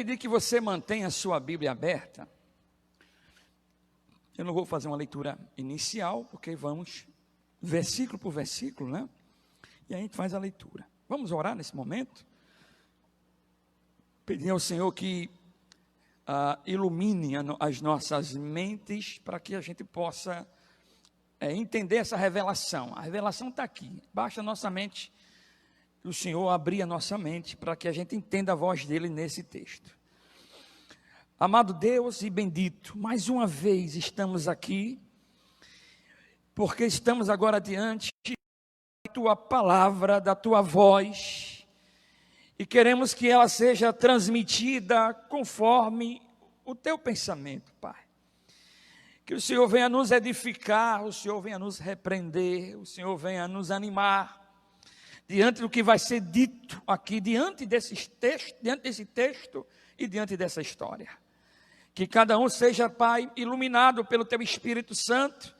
pedir que você mantenha a sua Bíblia aberta. Eu não vou fazer uma leitura inicial, porque vamos versículo por versículo, né? E a gente faz a leitura. Vamos orar nesse momento? Pedir ao Senhor que ilumine as nossas mentes, para que a gente possa entender essa revelação. A revelação está aqui, basta a nossa mente, o Senhor abrir a nossa mente, para que a gente entenda a voz dele nesse texto. Amado Deus e bendito, mais uma vez estamos aqui, porque estamos agora diante da tua palavra, da tua voz, e queremos que ela seja transmitida conforme o teu pensamento, Pai. Que o Senhor venha nos edificar, o Senhor venha nos repreender, o Senhor venha nos animar, diante do que vai ser dito aqui, diante desse texto e diante dessa história. Que cada um seja, Pai, iluminado pelo Teu Espírito Santo,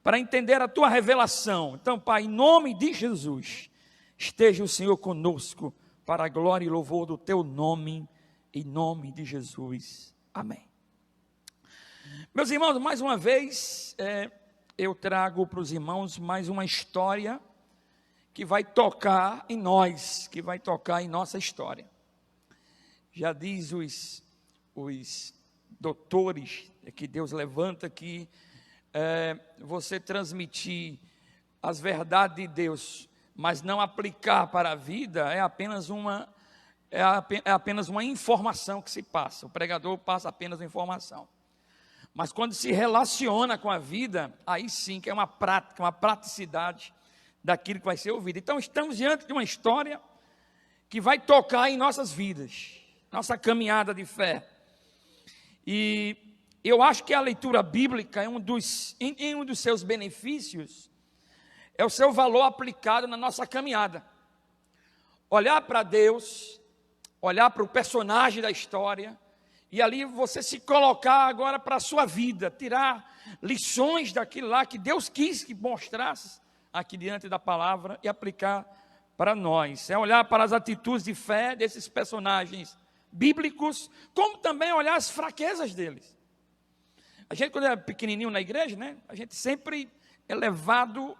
para entender a Tua revelação. Então, Pai, em nome de Jesus, esteja o Senhor conosco, para a glória e louvor do Teu nome, em nome de Jesus. Amém. Meus irmãos, mais uma vez, eu trago para os irmãos mais uma história que vai tocar em nós, que vai tocar em nossa história. Já diz os doutores que Deus levanta que você transmitir as verdades de Deus, mas não aplicar para a vida, é apenas uma informação que se passa. O pregador passa apenas uma informação. Mas quando se relaciona com a vida, aí sim que é uma prática, uma praticidade daquilo que vai ser ouvido. Então estamos diante de uma história que vai tocar em nossas vidas, nossa caminhada de fé. E eu acho que a leitura bíblica, em um dos seus benefícios, é o seu valor aplicado na nossa caminhada. Olhar para Deus, olhar para o personagem da história, e ali você se colocar agora para a sua vida, tirar lições daquilo lá que Deus quis que mostrasse aqui diante da palavra e aplicar para nós. É olhar para as atitudes de fé desses personagens bíblicos, como também olhar as fraquezas deles. A gente, quando é pequenininho na igreja, né, a gente sempre é levado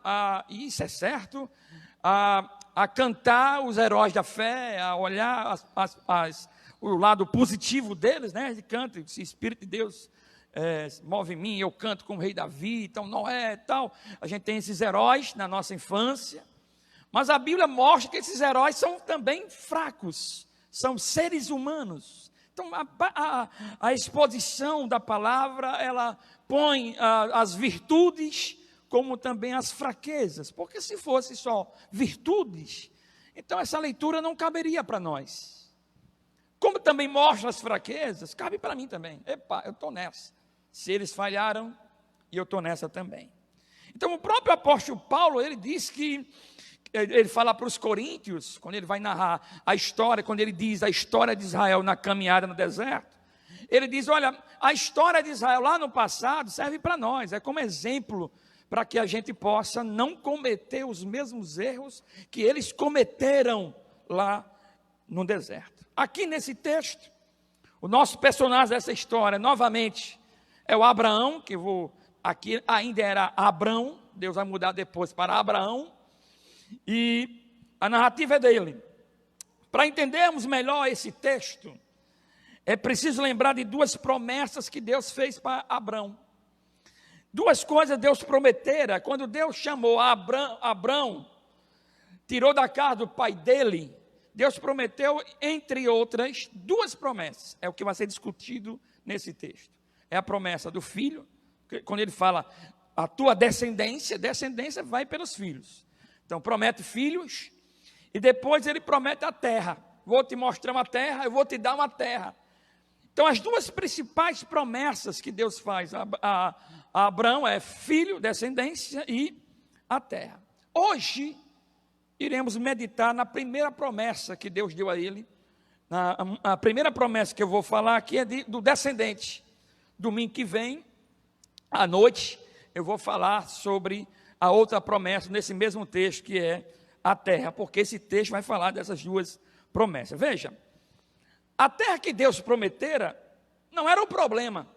e isso é certo, a cantar os heróis da fé, a olhar o lado positivo deles, né? A gente canta, esse Espírito de Deus move em mim, eu canto como o rei Davi, então Noé e tal. A gente tem esses heróis na nossa infância, mas a Bíblia mostra que esses heróis são também fracos, são seres humanos. Então a exposição da palavra, ela põe as virtudes como também as fraquezas, porque se fosse só virtudes, então essa leitura não caberia para nós. Como também mostra as fraquezas, cabe para mim também. Epa, eu estou nessa. Se eles falharam, e eu estou nessa também. Então o próprio apóstolo Paulo, ele diz que, ele fala para os coríntios, quando ele vai narrar a história, quando ele diz a história de Israel na caminhada no deserto, ele diz, olha, a história de Israel lá no passado serve para nós, é como exemplo, para que a gente possa não cometer os mesmos erros que eles cometeram lá no deserto. Aqui nesse texto, o nosso personagem dessa história, novamente, é o Abraão, aqui ainda era Abrão, Deus vai mudar depois para Abraão, e a narrativa é dele. Para entendermos melhor esse texto, é preciso lembrar de duas promessas que Deus fez para Abrão. Duas coisas Deus prometera, quando Deus chamou Abrão, tirou da casa do pai dele, Deus prometeu, entre outras, duas promessas. É o que vai ser discutido nesse texto. É a promessa do filho, quando ele fala, a tua descendência vai pelos filhos. Então promete filhos, e depois ele promete a terra. Vou te mostrar uma terra, eu vou te dar uma terra. Então as duas principais promessas que Deus faz a Abraão é filho, descendência e a terra. Hoje iremos meditar na primeira promessa que Deus deu a ele. A primeira promessa que eu vou falar aqui é do descendente. Domingo que vem, à noite, eu vou falar sobre a outra promessa nesse mesmo texto, que é a terra, porque esse texto vai falar dessas duas promessas. Veja, A terra que Deus prometera não era o problema,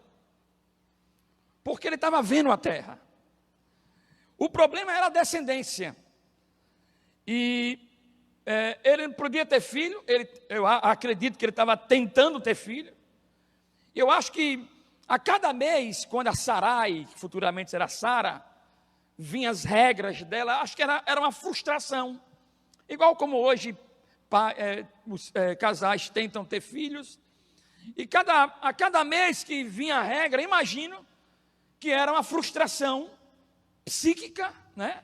porque ele estava vendo a terra. O problema era a descendência. E ele não podia ter filho, eu acredito que ele estava tentando ter filho. Eu acho que a cada mês, quando a Sarai, que futuramente será Sara, vinham as regras dela, acho que era uma frustração. Igual como hoje os casais tentam ter filhos, e a cada mês que vinha a regra, imagino que era uma frustração psíquica, né?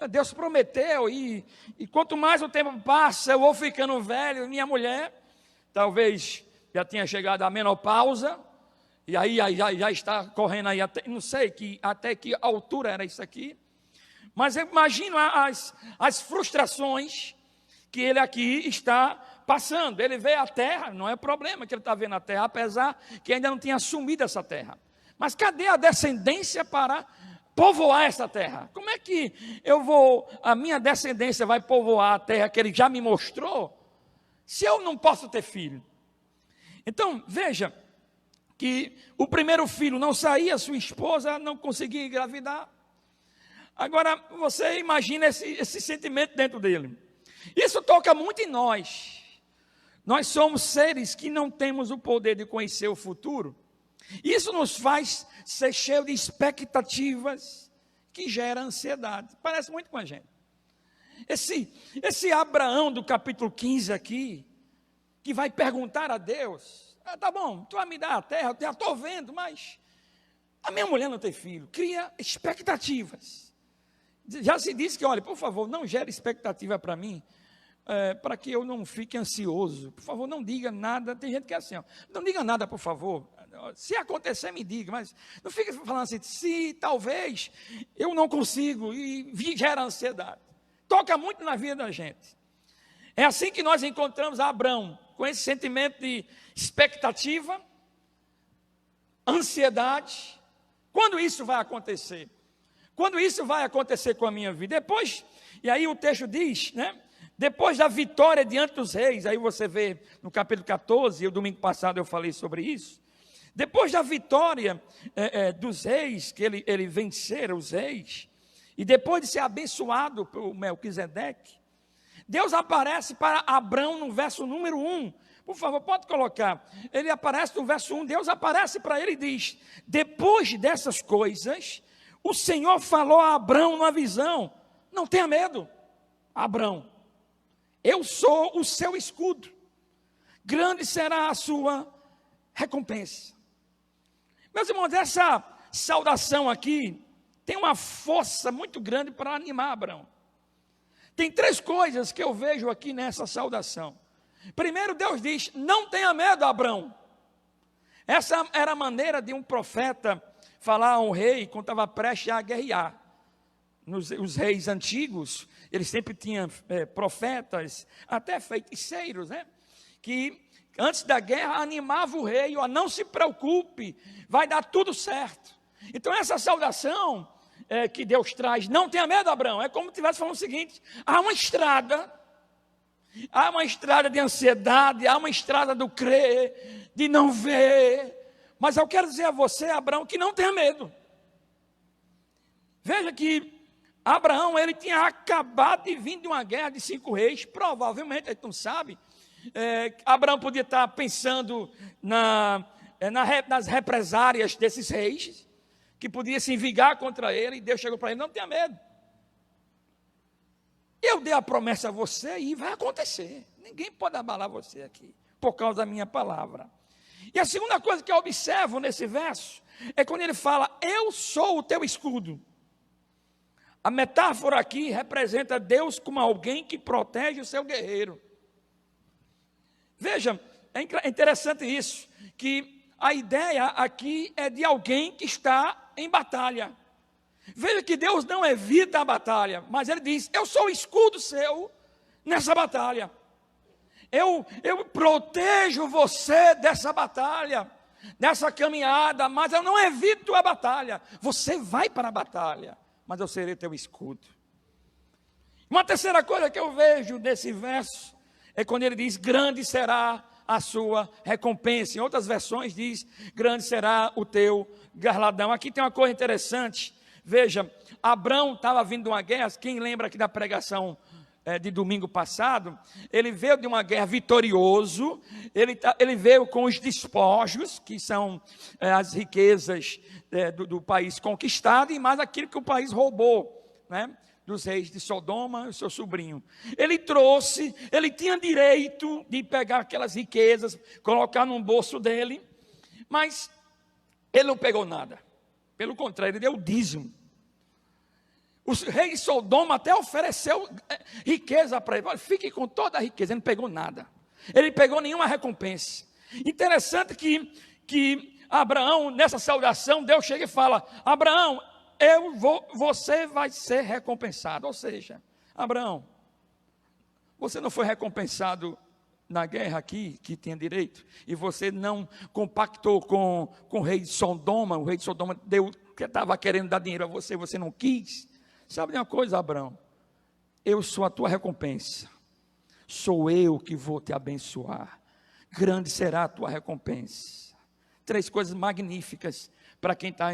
Deus prometeu, e quanto mais o tempo passa, eu vou ficando velho, minha mulher, talvez já tinha chegado à menopausa, e aí já está correndo aí, não sei até que altura era isso aqui, mas eu imagino as frustrações que ele aqui está passando. Ele vê a terra, não é problema que ele está vendo a terra, apesar que ainda não tinha assumido essa terra. Mas cadê a descendência para povoar essa terra? Como é que a minha descendência vai povoar a terra que ele já me mostrou, se eu não posso ter filho? Então, veja, que o primeiro filho não saía, sua esposa não conseguia engravidar. Agora, você imagina esse sentimento dentro dele. Isso toca muito em nós. Nós somos seres que não temos o poder de conhecer o futuro. Isso nos faz ser cheio de expectativas que geram ansiedade. Parece muito com a gente. Esse Abraão do capítulo 15 aqui, que vai perguntar a Deus, tá bom, tu vai me dar a terra, eu já estou vendo, mas a minha mulher não tem filho. Cria expectativas. Já se disse que, olha, por favor, não gere expectativa para mim, para que eu não fique ansioso. Por favor, não diga nada. Tem gente que é assim, ó, não diga nada, por favor. Se acontecer, me diga, mas não fique falando assim, se talvez eu não consigo, e gera ansiedade. Toca muito na vida da gente. É assim que nós encontramos Abraão, com esse sentimento de expectativa, ansiedade. Quando isso vai acontecer? Quando isso vai acontecer com a minha vida? Depois, e aí o texto diz, né? Depois da vitória diante dos reis, aí você vê no capítulo 14, e o domingo passado eu falei sobre isso. Depois da vitória dos reis, que ele venceram os reis, e depois de ser abençoado por Melquisedeque, Deus aparece para Abraão no verso número 1. Por favor, pode colocar. Ele aparece no verso 1, Deus aparece para ele e diz: depois dessas coisas, o Senhor falou a Abraão numa visão: não tenha medo, Abraão, eu sou o seu escudo, grande será a sua recompensa. Meus irmãos, essa saudação aqui tem uma força muito grande para animar Abraão. Tem 3 coisas que eu vejo aqui nessa saudação. Primeiro, Deus diz: não tenha medo, Abraão. Essa era a maneira de um profeta falar a um rei quando estava prestes a guerrear. Os reis antigos, eles sempre tinham profetas, até feiticeiros, né? Que antes da guerra animava o rei: ó, não se preocupe, vai dar tudo certo. Então essa saudação que Deus traz, não tenha medo, Abraão, é como se estivesse falando o seguinte: há uma estrada de ansiedade, há uma estrada do crer, de não ver, mas eu quero dizer a você, Abraão, que não tenha medo. Veja que Abraão, ele tinha acabado de vir de uma guerra de 5 reis, provavelmente, a gente não sabe. Abraão podia estar pensando nas represárias desses reis, que podia se vingar contra ele, e Deus chegou para ele: não tenha medo. Eu dei a promessa a você e vai acontecer. Ninguém pode abalar você aqui, por causa da minha palavra. E a segunda coisa que eu observo nesse verso, é quando ele fala: eu sou o teu escudo. A metáfora aqui representa Deus como alguém que protege o seu guerreiro. Veja, é interessante isso, que a ideia aqui é de alguém que está em batalha. Veja que Deus não evita a batalha, mas Ele diz: eu sou o escudo seu nessa batalha. Eu protejo você dessa batalha, dessa caminhada, mas eu não evito a batalha. Você vai para a batalha, mas eu serei teu escudo. Uma terceira coisa que eu vejo nesse verso é quando ele diz: grande será a sua recompensa. Em outras versões diz, grande será o teu galardão. Aqui tem uma coisa interessante, veja, Abrão estava vindo de uma guerra, quem lembra aqui da pregação de domingo passado, ele veio de uma guerra vitorioso, ele veio com os despojos, que são as riquezas do país conquistado, e mais aquilo que o país roubou, né, dos reis de Sodoma e o seu sobrinho. Ele trouxe, ele tinha direito de pegar aquelas riquezas, colocar no bolso dele, mas ele não pegou nada, pelo contrário, ele deu o dízimo. O rei de Sodoma até ofereceu riqueza para ele. Olha, fique com toda a riqueza. Ele não pegou nada. Ele não pegou nenhuma recompensa. Interessante que Abraão, nessa saudação, Deus chega e fala, Abraão, você vai ser recompensado. Ou seja, Abraão, você não foi recompensado na guerra aqui, que tinha direito, e você não compactou com o rei de Sodoma. O rei de Sodoma estava querendo dar dinheiro a você, você não quis. Sabe de uma coisa, Abraão? Eu sou a tua recompensa. Sou eu que vou te abençoar. Grande será a tua recompensa. 3 coisas magníficas para quem está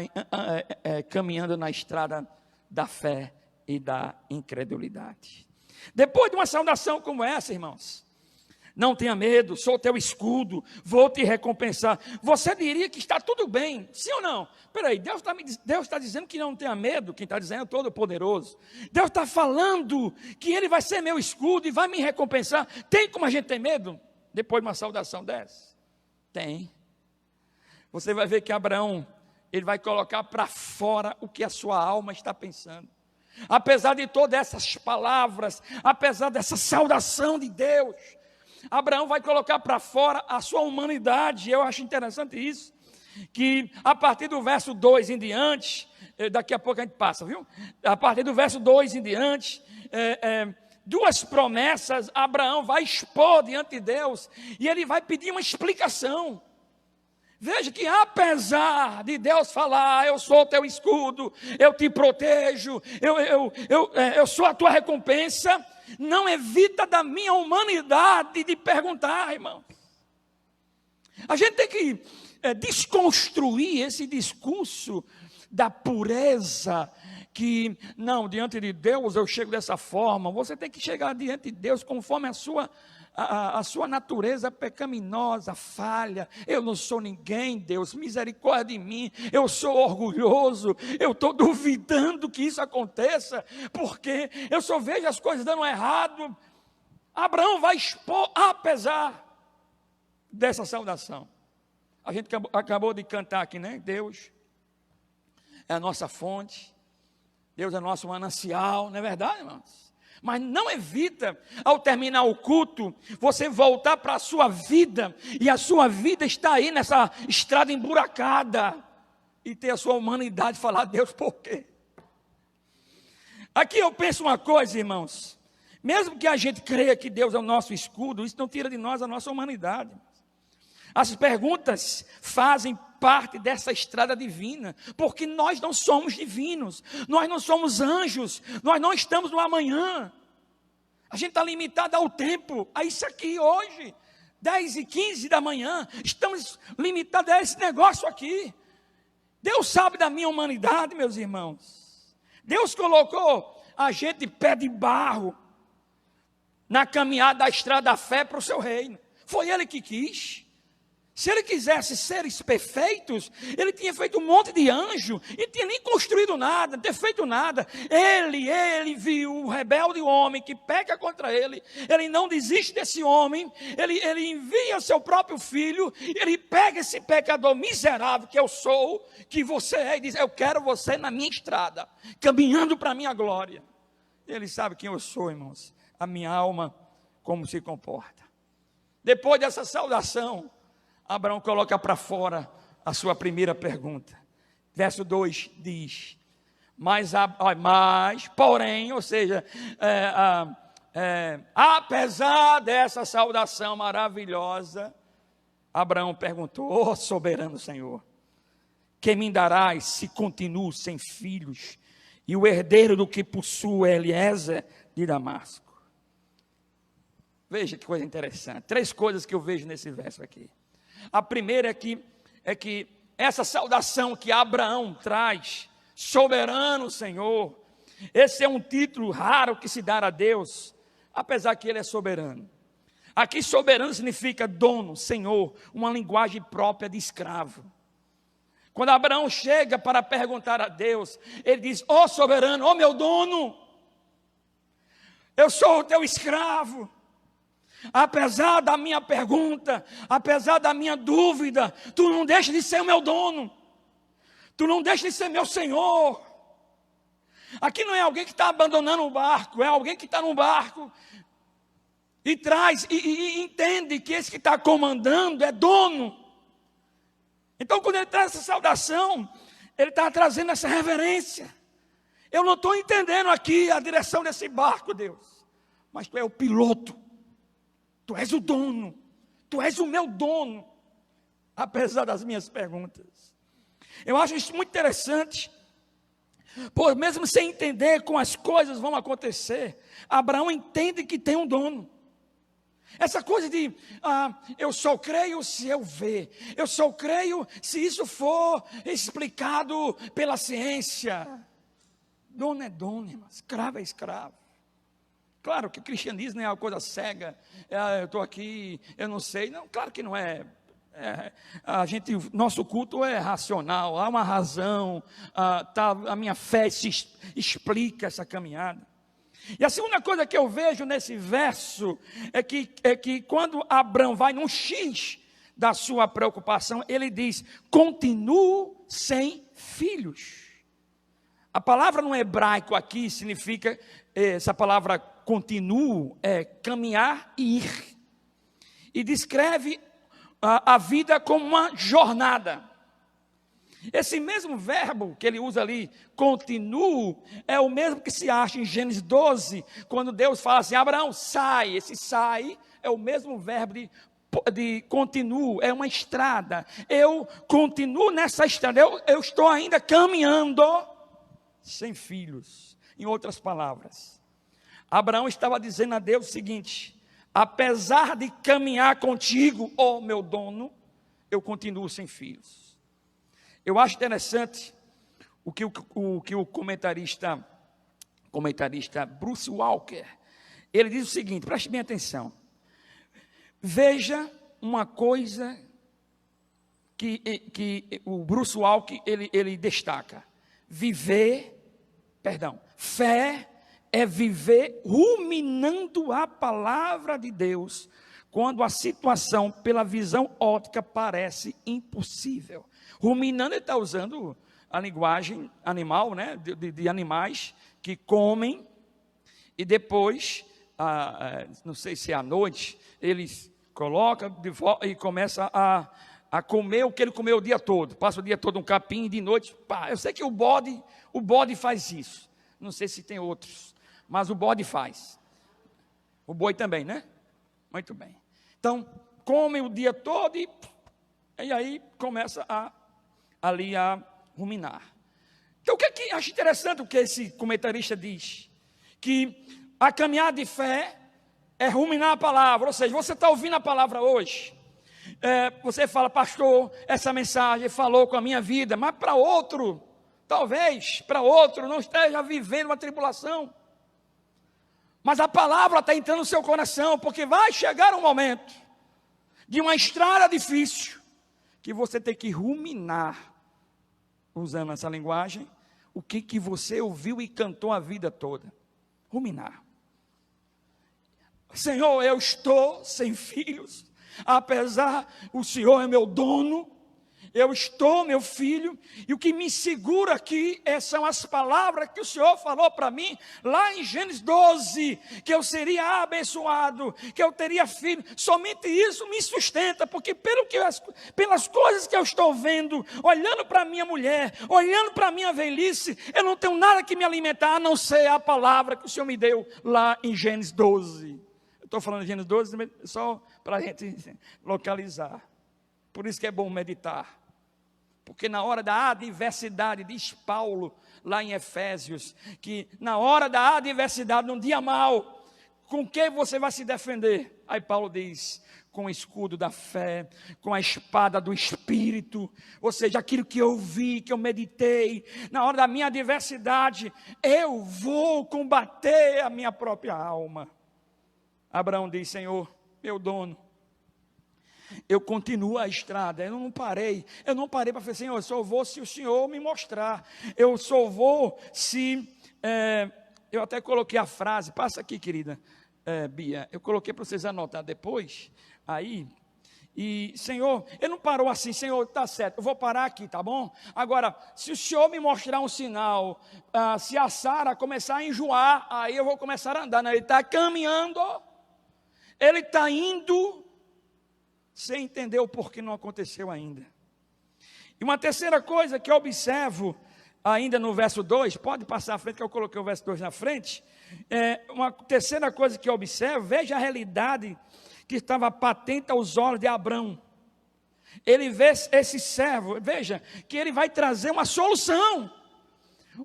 caminhando na estrada da fé e da incredulidade. Depois de uma saudação como essa, irmãos, não tenha medo, sou teu escudo, vou te recompensar. Você diria que está tudo bem, sim ou não? Espera aí, Deus está dizendo que não tenha medo, quem está dizendo é todo-poderoso. Deus está falando que Ele vai ser meu escudo e vai me recompensar. Tem como a gente ter medo depois de uma saudação dessa? Tem. Você vai ver que Abraão, ele vai colocar para fora o que a sua alma está pensando. Apesar de todas essas palavras, apesar dessa saudação de Deus, Abraão vai colocar para fora a sua humanidade. Eu acho interessante isso, que a partir do verso 2 em diante, daqui a pouco a gente passa, viu? A partir do verso 2 em diante, 2 promessas Abraão vai expor diante de Deus, e ele vai pedir uma explicação. Veja que apesar de Deus falar, eu sou o teu escudo, eu te protejo, eu sou a tua recompensa, não evita da minha humanidade de perguntar, irmão. A gente tem que desconstruir esse discurso da pureza, que não, diante de Deus eu chego dessa forma. Você tem que chegar diante de Deus conforme a sua natureza pecaminosa, falha. Eu não sou ninguém, Deus, misericórdia de mim, eu sou orgulhoso, eu estou duvidando que isso aconteça, porque eu só vejo as coisas dando errado. Abraão vai expor, apesar dessa saudação. A gente acabou de cantar aqui, né? Deus é a nossa fonte, Deus é nosso manancial, não é verdade, irmãos? Mas não evita, ao terminar o culto, você voltar para a sua vida, e a sua vida está aí nessa estrada emburacada, e ter a sua humanidade falar, Deus, por quê? Aqui eu penso uma coisa, irmãos, mesmo que a gente creia que Deus é o nosso escudo, isso não tira de nós a nossa humanidade. As perguntas fazem parte dessa estrada divina, porque nós não somos divinos, nós não somos anjos, nós não estamos no amanhã. A gente está limitado ao tempo, a isso aqui hoje, 10h15 da manhã, estamos limitados a esse negócio aqui. Deus sabe da minha humanidade, meus irmãos. Deus colocou a gente pé de barro na caminhada da estrada da fé para o seu reino. Foi Ele que quis. Se Ele quisesse seres perfeitos, Ele tinha feito um monte de anjo, e tinha nem construído nada, não tinha feito nada. Ele viu o rebelde homem que peca contra Ele não desiste desse homem, Ele envia seu próprio filho, Ele pega esse pecador miserável que eu sou, que você é, e diz, eu quero você na minha estrada, caminhando para a minha glória. Ele sabe quem eu sou, irmãos, a minha alma, como se comporta. Depois dessa saudação, Abraão coloca para fora a sua primeira pergunta. Verso 2 diz, mas porém, ou seja, apesar dessa saudação maravilhosa, Abraão perguntou, soberano Senhor, que me darás se continuo sem filhos, e o herdeiro do que possuo é Eliezer de Damasco? Veja que coisa interessante. 3 coisas que eu vejo nesse verso aqui. A primeira é que essa saudação que Abraão traz, soberano Senhor, esse é um título raro que se dá a Deus, apesar que Ele é soberano. Aqui soberano significa dono, senhor, uma linguagem própria de escravo. Quando Abraão chega para perguntar a Deus, ele diz: ó soberano, ó meu dono, eu sou o teu escravo. Apesar da minha pergunta, apesar da minha dúvida, tu não deixa de ser o meu dono, tu não deixa de ser meu senhor. Aqui não é alguém que está abandonando o barco, é alguém que está no barco e traz e entende que esse que está comandando é dono. Então, quando ele traz essa saudação, ele está trazendo essa reverência. Eu não estou entendendo aqui a direção desse barco, Deus, mas tu é o piloto. Tu és o dono, tu és o meu dono, apesar das minhas perguntas. Eu acho isso muito interessante, pois mesmo sem entender como as coisas vão acontecer, Abraão entende que tem um dono. Essa coisa de, eu só creio se eu ver, eu só creio se isso for explicado pela ciência. Dono é dono, irmão, escravo é escravo. Claro que o cristianismo não é uma coisa cega, eu estou aqui, eu não sei. Não, claro que não é. Nosso culto é racional, há uma razão, a minha fé explica essa caminhada. E a segunda coisa que eu vejo nesse verso é que quando Abraão vai num X da sua preocupação, ele diz: continuo sem filhos. A palavra no hebraico aqui significa, essa palavra continuo é caminhar e ir. E descreve a vida como uma jornada. Esse mesmo verbo que ele usa ali, continuo, é o mesmo que se acha em Gênesis 12, quando Deus fala assim: Abraão, sai. Esse sai é o mesmo verbo de continuo, é uma estrada. Eu continuo nessa estrada, eu estou ainda caminhando sem filhos. Em outras palavras, Abraão estava dizendo a Deus o seguinte: apesar de caminhar contigo, ó meu dono, eu continuo sem filhos. Eu acho interessante o que o comentarista Bruce Walker, ele diz o seguinte, preste bem atenção. Veja uma coisa que o Bruce Walker ele destaca. Fé é viver ruminando a palavra de Deus, quando a situação, pela visão óptica, parece impossível. Ruminando, ele está usando a linguagem animal, né? de animais que comem, e depois, não sei se é à noite, eles colocam e começam a comer o que ele comeu o dia todo. Passa o dia todo um capim e de noite, pá. Eu sei que o bode faz isso. Não sei se tem outros, mas o bode faz. O boi também, né? Muito bem. Então, come o dia todo e aí começa a ruminar. Então, o que acho interessante o que esse comentarista diz? Que a caminhada de fé é ruminar a palavra. Ou seja, você está ouvindo a palavra hoje. Você fala: pastor, essa mensagem falou com a minha vida. Mas para outro, talvez para outro não esteja vivendo uma tribulação. Mas a palavra está entrando no seu coração, porque vai chegar um momento de uma estrada difícil, que você tem que ruminar, usando essa linguagem, o que você ouviu e cantou a vida toda. Ruminar. Senhor, eu estou sem filhos, apesar o Senhor é meu dono, eu estou, meu filho, e o que me segura aqui são as palavras que o Senhor falou para mim, lá em Gênesis 12, que eu seria abençoado, que eu teria filho. Somente isso me sustenta, porque pelas coisas que eu estou vendo, olhando para minha mulher, olhando para minha velhice, eu não tenho nada que me alimentar, a não ser a palavra que o Senhor me deu lá em Gênesis 12. Eu estou falando de Gênesis 12 só para a gente localizar. Por isso que é bom meditar. Porque na hora da adversidade, diz Paulo lá em Efésios, que na hora da adversidade, num dia mau, com que você vai se defender? Aí Paulo diz, com o escudo da fé, com a espada do Espírito, ou seja, aquilo que eu vi, que eu meditei, na hora da minha adversidade, eu vou combater a minha própria alma. Abraão diz, Senhor, meu dono, eu continuo a estrada, eu não parei para falar, Senhor, eu só vou se o Senhor me mostrar, eu só vou se, eu até coloquei a frase, passa aqui querida, Bia, eu coloquei para vocês anotar depois, aí, e Senhor, ele não parou assim, Senhor, está certo, eu vou parar aqui, tá bom? Agora, se o Senhor me mostrar um sinal, se a Sara começar a enjoar, aí eu vou começar a andar, não, ele está caminhando, ele está indo, sem entender o porquê não aconteceu ainda. E uma terceira coisa que eu observo, ainda no verso 2, pode passar à frente, que eu coloquei o verso 2 na frente, uma terceira coisa que eu observo, veja a realidade que estava patente aos olhos de Abrão. Ele vê esse servo, veja, que ele vai trazer uma solução.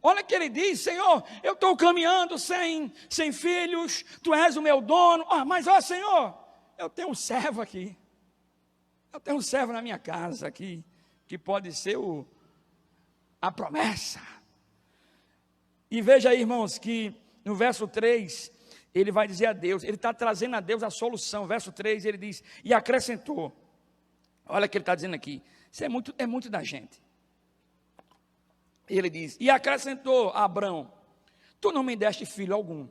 Olha que ele diz, Senhor, eu estou caminhando sem filhos, Tu és o meu dono, mas ó Senhor, eu tenho um servo aqui, eu tenho um servo na minha casa aqui, que pode ser a promessa. E veja aí, irmãos, que no verso 3, ele vai dizer a Deus, ele está trazendo a Deus a solução. Verso 3, ele diz, e acrescentou, olha o que ele está dizendo aqui, isso é muito da gente. Ele diz, e acrescentou a Abrão, Tu não me deste filho algum,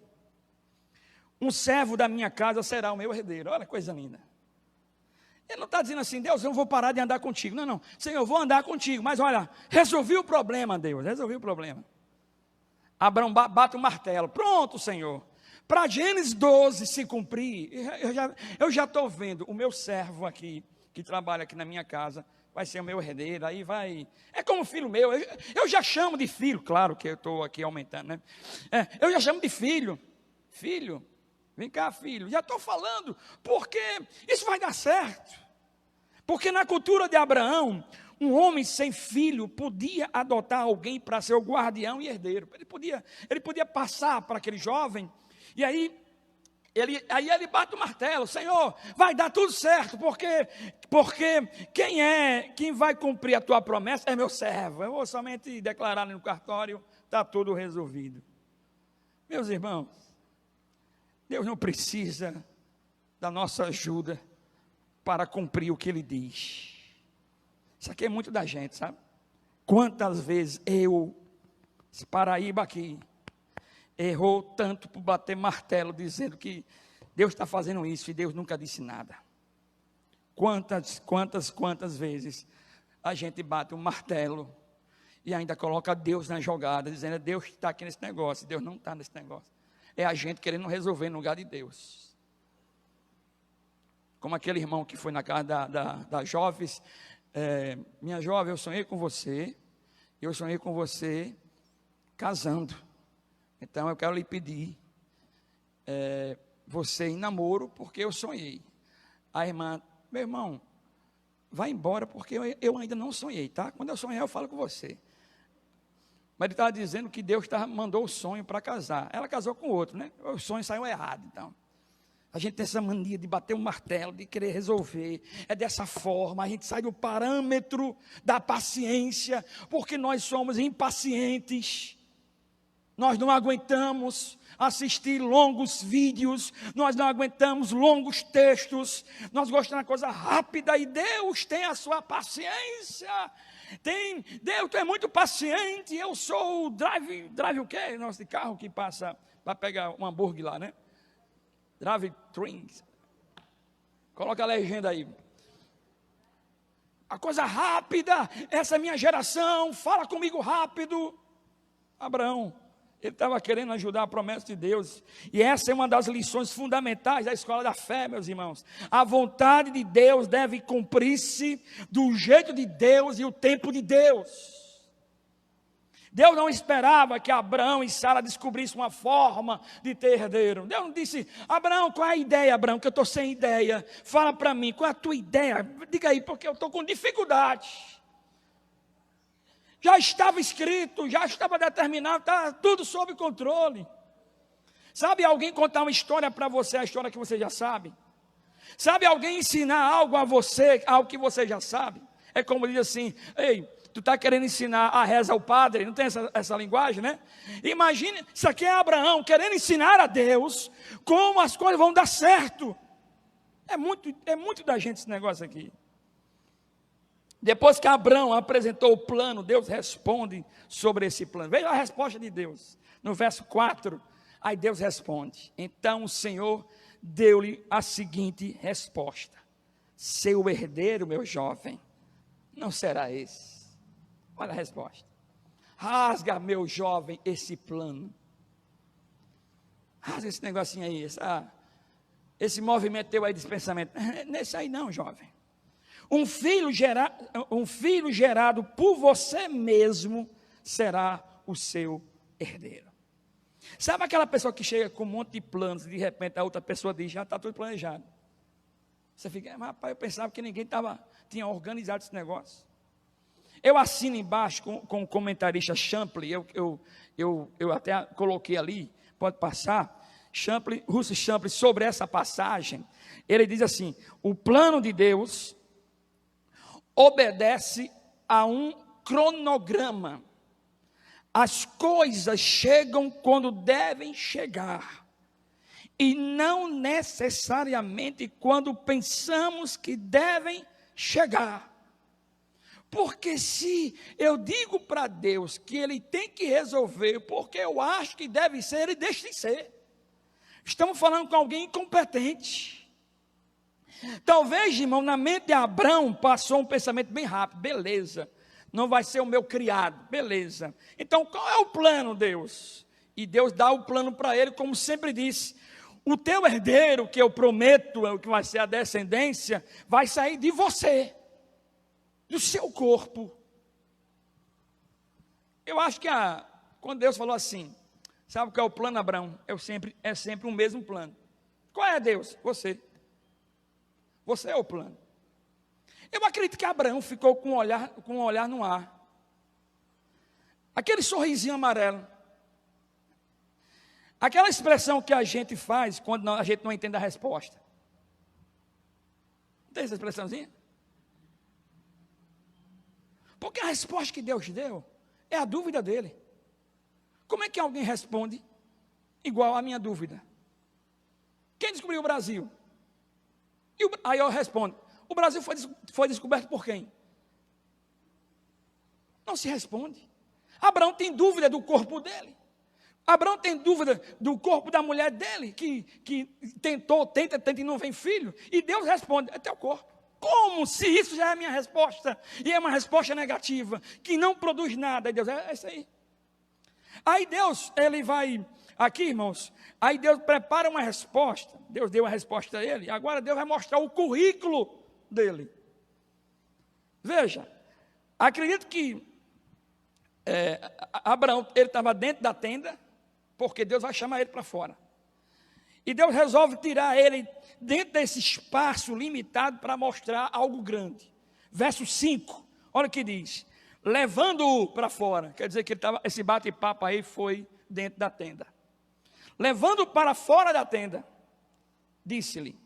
um servo da minha casa será o meu herdeiro. Olha que coisa linda. Ele não está dizendo assim, Deus, eu não vou parar de andar contigo. Não, não, Senhor, eu vou andar contigo, mas olha, resolvi o problema, Deus, resolvi o problema. Abraão bate o martelo, pronto, Senhor, para Gênesis 12 se cumprir, eu já estou vendo o meu servo aqui, que trabalha aqui na minha casa, vai ser o meu herdeiro, aí vai, é como filho meu, eu já chamo de filho, claro que eu estou aqui aumentando, né? Eu já chamo de filho, vem cá filho, já estou falando, porque isso vai dar certo, porque na cultura de Abraão, um homem sem filho podia adotar alguém para ser o guardião e herdeiro, ele podia passar para aquele jovem, e aí ele bate o martelo, Senhor, vai dar tudo certo, porque quem vai cumprir a tua promessa é meu servo, eu vou somente declarar no cartório, está tudo resolvido. Meus irmãos, Deus não precisa da nossa ajuda para cumprir o que Ele diz. Isso aqui é muito da gente, sabe? Quantas vezes esse Paraíba aqui, errou tanto por bater martelo, dizendo que Deus está fazendo isso e Deus nunca disse nada. Quantas vezes a gente bate um martelo e ainda coloca Deus na jogada, dizendo, Deus está aqui nesse negócio, Deus não está nesse negócio. É a gente querendo resolver no lugar de Deus. Como aquele irmão que foi na casa das jovens, minha jovem, eu sonhei com você casando. Então eu quero lhe pedir, você em namoro, porque eu sonhei. A irmã, meu irmão, vai embora, porque eu ainda não sonhei, tá? Quando eu sonhar, eu falo com você. Mas ele estava dizendo que Deus mandou o sonho para casar. Ela casou com outro, né? O sonho saiu errado, então. A gente tem essa mania de bater um martelo, de querer resolver. É dessa forma, a gente sai do parâmetro da paciência, porque nós somos impacientes. Nós não aguentamos assistir longos vídeos, nós não aguentamos longos textos, nós gostamos de coisa rápida e Deus tem a sua paciência. Deus é muito paciente. Eu sou o drive o quê? Nosso de carro que passa para pegar um hambúrguer lá, né? Drive-thru. Coloca a legenda aí. A coisa rápida, essa é minha geração, fala comigo rápido. Abraão, ele estava querendo ajudar a promessa de Deus. E essa é uma das lições fundamentais da escola da fé, meus irmãos. A vontade de Deus deve cumprir-se do jeito de Deus e o tempo de Deus. Deus não esperava que Abraão e Sara descobrissem uma forma de ter herdeiro. Deus não disse, Abraão, qual é a ideia, Abraão, que eu estou sem ideia. Fala para mim, qual é a tua ideia? Diga aí, porque eu estou com dificuldade. Já estava escrito, já estava determinado, está tudo sob controle. Sabe alguém contar uma história para você, a história que você já sabe? Sabe alguém ensinar algo a você, algo que você já sabe? É como diz assim: ei, tu está querendo ensinar a reza ao padre? Não tem essa linguagem, né? Imagine, isso aqui é Abraão querendo ensinar a Deus como as coisas vão dar certo. É muito da gente esse negócio aqui. Depois que Abraão apresentou o plano, Deus responde sobre esse plano. Veja a resposta de Deus. No verso 4, aí Deus responde: então o Senhor deu-lhe a seguinte resposta: seu herdeiro, meu jovem, não será esse. Olha a resposta: rasga, meu jovem, esse plano. Rasga esse negocinho aí, esse movimento teu aí de pensamento. Nesse aí não, jovem. Um filho gerado por você mesmo será o seu herdeiro. Sabe aquela pessoa que chega com um monte de planos e de repente a outra pessoa diz: já está tudo planejado. Você fica: mas rapaz, eu pensava que ninguém tinha organizado esse negócio. Eu assino embaixo com o comentarista Champlin, eu até coloquei ali, pode passar, Russell Champlin, sobre essa passagem. Ele diz assim: o plano de Deus obedece a um cronograma. As coisas chegam quando devem chegar, e não necessariamente quando pensamos que devem chegar. Porque se eu digo para Deus que Ele tem que resolver, porque eu acho que deve ser, Ele deixa de ser. Estamos falando com alguém incompetente. Talvez, irmão, na mente de Abraão passou um pensamento bem rápido: beleza, não vai ser o meu criado, beleza. Então qual é o plano, Deus? E Deus dá o plano para ele, como sempre disse: o teu herdeiro, que eu prometo, é o que vai ser a descendência, vai sair de você, do seu corpo. Eu acho que quando Deus falou assim, sabe o que é o plano, Abraão? É sempre o mesmo plano. Qual é, Deus? Você. Você é o plano. Eu acredito que Abraão ficou com um olhar no ar. Aquele sorrisinho amarelo. Aquela expressão que a gente faz quando a gente não entende a resposta. Não tem essa expressãozinha? Porque a resposta que Deus deu é a dúvida dele. Como é que alguém responde igual à minha dúvida? Quem descobriu o Brasil? Aí eu respondo: o Brasil foi descoberto por quem? Não se responde. Abraão tem dúvida do corpo dele. Abraão tem dúvida do corpo da mulher dele, que tenta e não vem filho. E Deus responde: é teu corpo. Como se isso já é a minha resposta? E é uma resposta negativa, que não produz nada. E Deus, é isso aí. Aí Deus, ele vai, aqui irmãos, aí Deus prepara uma resposta. Deus deu a resposta a ele. Agora Deus vai mostrar o currículo dele. Veja, acredito que Abraão, ele estava dentro da tenda, porque Deus vai chamar ele para fora. E Deus resolve tirar ele dentro desse espaço limitado para mostrar algo grande. Verso 5, olha o que diz: levando-o para fora. Quer dizer que esse bate-papo aí foi dentro da tenda. Levando-o para fora da tenda, disse-lhe: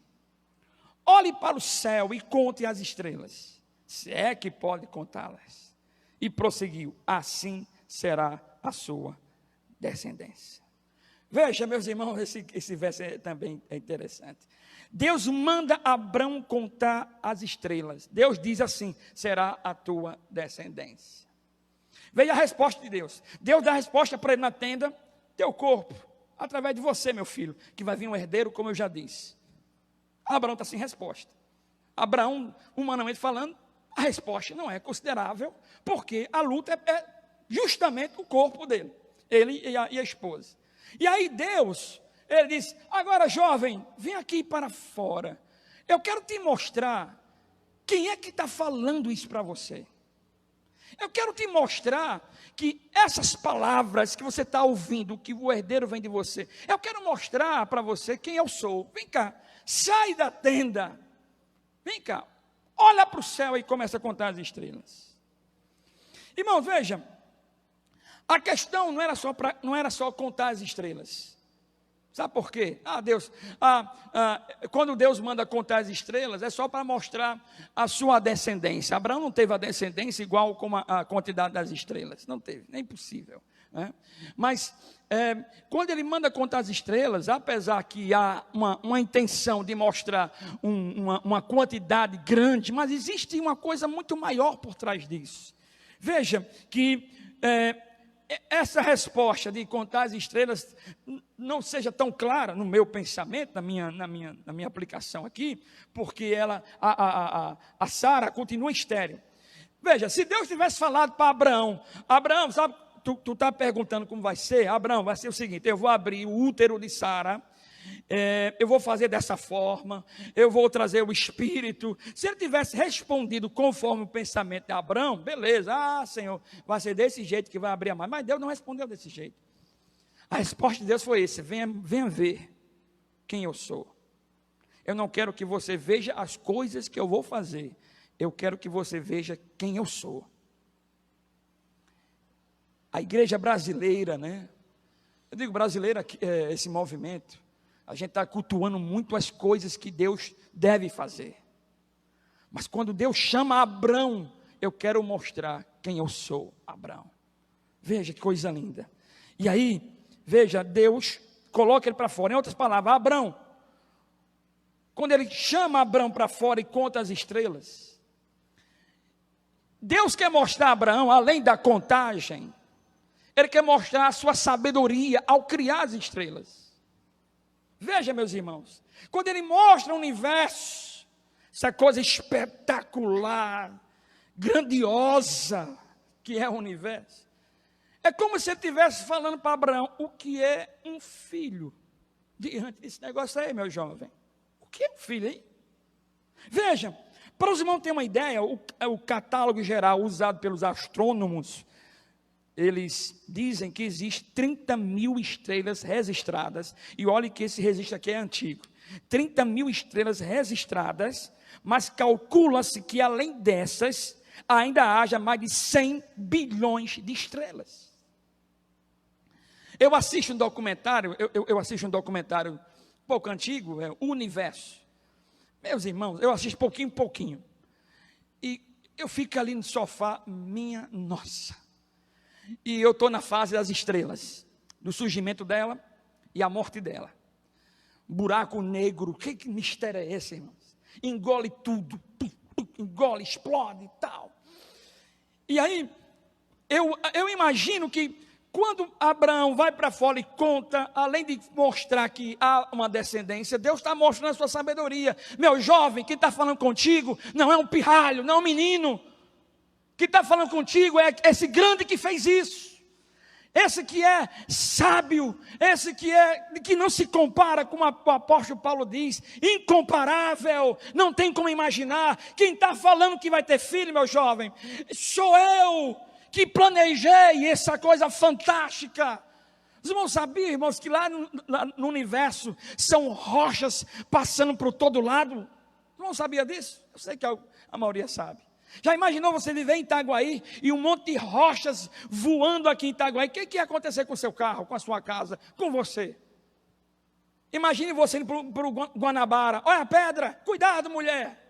olhe para o céu e conte as estrelas, se é que pode contá-las. E prosseguiu: assim será a sua descendência. Veja, meus irmãos, esse verso também é interessante. Deus manda Abraão contar as estrelas. Deus diz assim: será a tua descendência. Veja a resposta de Deus. Deus dá a resposta para ele na tenda: teu corpo, através de você, meu filho, que vai vir um herdeiro, como eu já disse. Abraão está sem resposta. Abraão, humanamente falando, a resposta não é considerável, porque a luta é justamente o corpo dele, ele e a esposa. E aí Deus, ele diz: agora jovem, vem aqui para fora. Eu quero te mostrar quem é que está falando isso para você. Eu quero te mostrar que essas palavras que você está ouvindo, que o herdeiro vem de você, eu quero mostrar para você quem eu sou. Vem cá, sai da tenda. Vem cá, olha para o céu e começa a contar as estrelas. Irmão, veja, a questão não era só contar as estrelas. Sabe por quê? Deus, quando Deus manda contar as estrelas, é só para mostrar a sua descendência. Abraão não teve a descendência igual como a quantidade das estrelas. Não teve, nem possível. Né? Mas, quando ele manda contar as estrelas, apesar que há uma intenção de mostrar uma quantidade grande, mas existe uma coisa muito maior por trás disso. Veja que essa resposta de contar as estrelas não seja tão clara no meu pensamento, na minha aplicação aqui, porque a Sara continua estéril. Veja, se Deus tivesse falado para Abraão, sabe, tu está perguntando como vai ser? Abraão, vai ser o seguinte: eu vou abrir o útero de Sara, eu vou fazer dessa forma, eu vou trazer o espírito. Se ele tivesse respondido conforme o pensamento de Abraão, beleza, Senhor, vai ser desse jeito que vai abrir a mão. Mas Deus não respondeu desse jeito. A resposta de Deus foi essa: venha ver quem eu sou. Eu não quero que você veja as coisas que eu vou fazer, eu quero que você veja quem eu sou. A igreja brasileira, né? Eu digo brasileira, esse movimento, a gente está cultuando muito as coisas que Deus deve fazer. Mas quando Deus chama Abraão, eu quero mostrar quem eu sou, Abraão. Veja que coisa linda. E aí, veja, Deus coloca ele para fora. Em outras palavras, Abraão, quando ele chama Abraão para fora e conta as estrelas, Deus quer mostrar a Abraão, além da contagem, ele quer mostrar a sua sabedoria ao criar as estrelas. Veja, meus irmãos, quando ele mostra o universo, essa coisa espetacular, grandiosa que é o universo, é como se ele estivesse falando para Abraão o que é um filho diante desse negócio aí, meu jovem. O que é um filho aí? Veja, para os irmãos terem uma ideia, o catálogo geral usado pelos astrônomos, eles dizem que existem 30 mil estrelas registradas, e olhe que esse registro aqui é antigo, 30 mil estrelas registradas, mas calcula-se que além dessas, ainda haja mais de 100 bilhões de estrelas. Eu assisto um documentário, um pouco antigo, O Universo. Meus irmãos, eu assisto pouquinho em pouquinho, e eu fico ali no sofá, minha nossa. E eu estou na fase das estrelas, do surgimento dela e a morte dela. Buraco negro, que mistério é esse, irmãos? Engole tudo, engole, explode e tal. E aí, eu imagino que quando Abraão vai para fora e conta, além de mostrar que há uma descendência, Deus está mostrando a sua sabedoria. Meu jovem, quem está falando contigo não é um pirralho, não é um menino. Que está falando contigo é esse grande que fez isso, esse que é sábio, esse que não se compara, como o apóstolo Paulo diz, incomparável, não tem como imaginar. Quem está falando que vai ter filho, meu jovem, sou eu que planejei essa coisa fantástica. Os irmãos sabiam, irmãos, que lá no universo são rochas passando por todo lado? Os irmãos sabiam disso? Eu sei que a maioria sabe. Já imaginou você viver em Itaguaí e um monte de rochas voando aqui em Itaguaí? O que ia acontecer com o seu carro, com a sua casa, com você? Imagine você indo para o Guanabara. Olha a pedra, cuidado, mulher.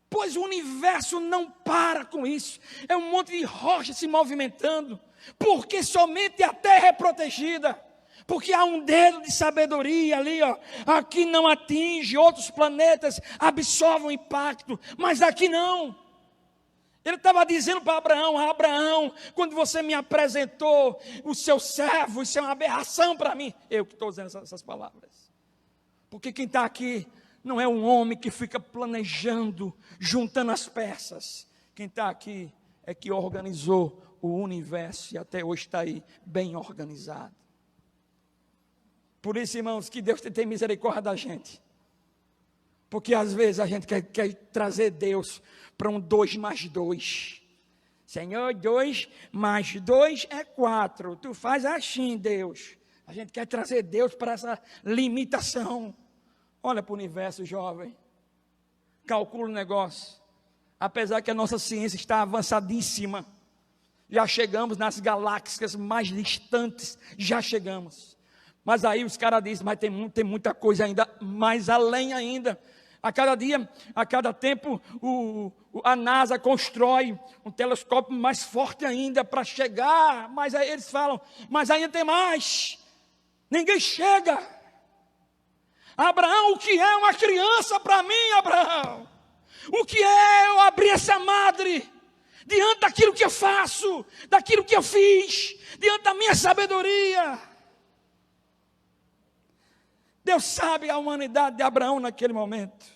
Pois o universo não para com isso. É um monte de rochas se movimentando. Porque somente a terra é protegida. Porque há um dedo de sabedoria ali, aqui não atinge, outros planetas absorvem o impacto, mas aqui não. Ele estava dizendo para Abraão, quando você me apresentou o seu servo, isso é uma aberração para mim. Eu que estou dizendo essas palavras. Porque quem está aqui não é um homem que fica planejando, juntando as peças. Quem está aqui é que organizou o universo e até hoje está aí bem organizado. Por isso, irmãos, que Deus tem misericórdia da gente. Porque às vezes a gente quer trazer Deus para um 2 mais 2. Senhor, 2 mais 2 é 4. Tu faz assim, Deus. A gente quer trazer Deus para essa limitação. Olha para o universo, jovem. Calcula o negócio. Apesar que a nossa ciência está avançadíssima. Já chegamos nas galáxias mais distantes. Já chegamos. Mas aí os caras dizem, mas tem muita coisa ainda, mais além ainda. A cada dia, a cada tempo, a NASA constrói um telescópio mais forte ainda para chegar. Mas aí eles falam, mas ainda tem mais. Ninguém chega. Abraão, o que é uma criança para mim, Abraão? O que é eu abrir essa madre diante daquilo que eu faço, daquilo que eu fiz, diante da minha sabedoria? Deus sabe a humanidade de Abraão naquele momento.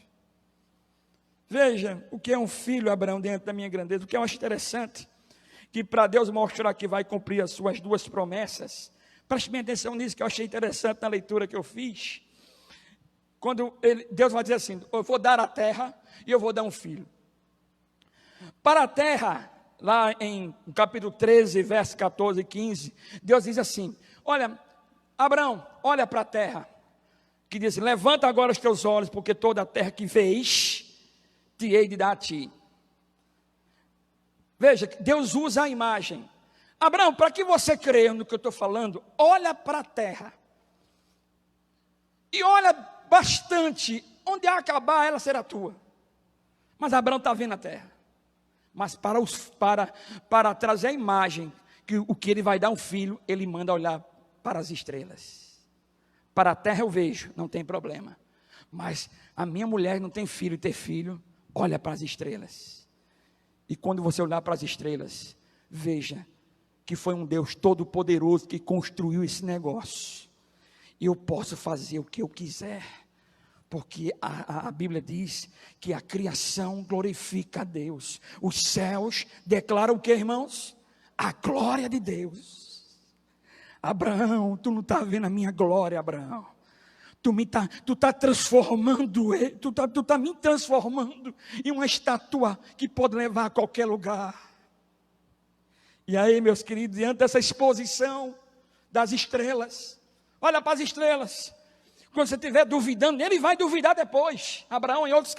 Veja o que é um filho, Abraão, dentro da minha grandeza. O que eu acho interessante, que para Deus mostrar que vai cumprir as suas duas promessas, preste bem atenção nisso, que eu achei interessante na leitura que eu fiz. Quando Deus vai dizer assim, eu vou dar a terra e eu vou dar um filho. Para a terra, lá em capítulo 13, verso 14 e 15, Deus diz assim, olha, Abraão, olha para a terra, que diz assim, levanta agora os teus olhos, porque toda a terra que vês, te hei de dar a ti. Veja, Deus usa a imagem. Abraão, para que você creia no que eu estou falando, olha para a terra. E olha bastante, onde acabar ela será tua. Mas Abraão está vendo a terra. Mas para trazer a imagem, que o que ele vai dar um filho, ele manda olhar para as estrelas. Para a terra eu vejo, não tem problema. Mas a minha mulher não tem filho e ter filho, olha para as estrelas. E quando você olhar para as estrelas, veja que foi um Deus todo-poderoso que construiu esse negócio. E eu posso fazer o que eu quiser, porque a Bíblia diz que a criação glorifica a Deus. Os céus declaram o que, irmãos? A glória de Deus. Abraão, tu não está vendo a minha glória, Abraão. Tu tá transformando, tu tá me transformando em uma estátua que pode levar a qualquer lugar. E aí, meus queridos, diante dessa exposição das estrelas, olha para as estrelas. Quando você estiver duvidando, ele vai duvidar depois. Abraão, em outro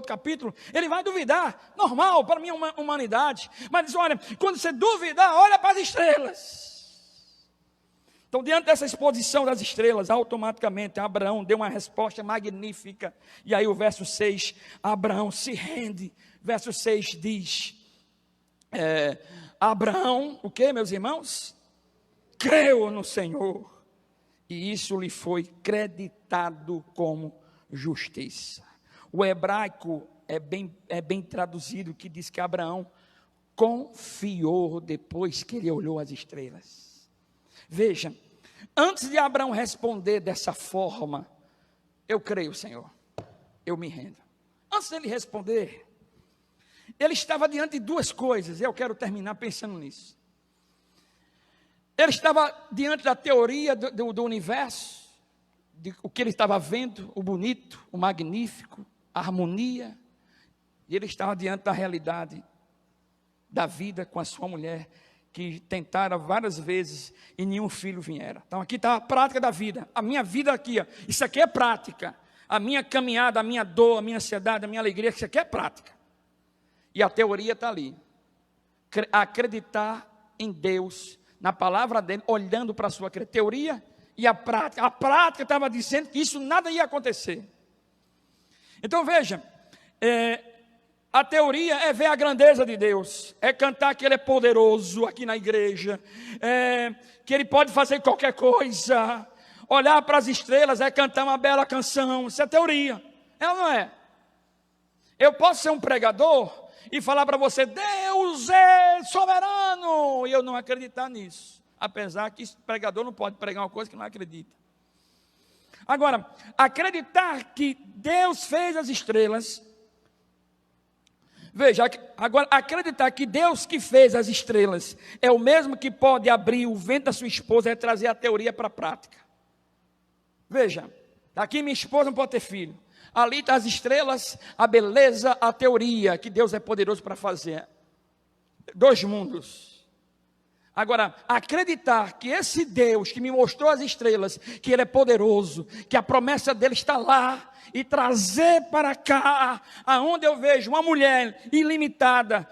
capítulo, ele vai duvidar. Normal, para a minha humanidade. Mas diz, olha, quando você duvidar, olha para as estrelas. Então, diante dessa exposição das estrelas, automaticamente Abraão deu uma resposta magnífica. E aí o verso 6, Abraão se rende. Verso 6 diz, Abraão, o que, meus irmãos? Creu no Senhor. E isso lhe foi creditado como justiça. O hebraico é bem traduzido, que diz que Abraão confiou depois que ele olhou as estrelas. Veja, antes de Abraão responder dessa forma, eu creio, Senhor, eu me rendo. Antes dele responder, ele estava diante de duas coisas, e eu quero terminar pensando nisso. Ele estava diante da teoria do universo, de o que ele estava vendo, o bonito, o magnífico, a harmonia, e ele estava diante da realidade da vida com a sua mulher, que tentaram várias vezes e nenhum filho viera. Então aqui está a prática da vida, a minha vida aqui, ó. Isso aqui é prática, a minha caminhada, a minha dor, a minha ansiedade, a minha alegria, isso aqui é prática. E a teoria está ali, acreditar em Deus, na palavra dele, olhando para a sua teoria e a prática estava dizendo que isso nada ia acontecer. Então veja, a teoria é ver a grandeza de Deus, é cantar que Ele é poderoso aqui na igreja, que Ele pode fazer qualquer coisa, olhar para as estrelas é cantar uma bela canção, isso é teoria, ela não é. Eu posso ser um pregador e falar para você, Deus é soberano, e eu não acreditar nisso, apesar que esse pregador não pode pregar uma coisa que não acredita. Agora, acreditar que Deus fez as estrelas, veja, agora acreditar que Deus que fez as estrelas é o mesmo que pode abrir o ventre da sua esposa e trazer a teoria para a prática. Veja, daqui minha esposa não pode ter filho. Ali estão as estrelas, a beleza, a teoria, que Deus é poderoso para fazer. Dois mundos. Agora, acreditar que esse Deus que me mostrou as estrelas, que Ele é poderoso, que a promessa dEle está lá, e trazer para cá, aonde eu vejo uma mulher limitada,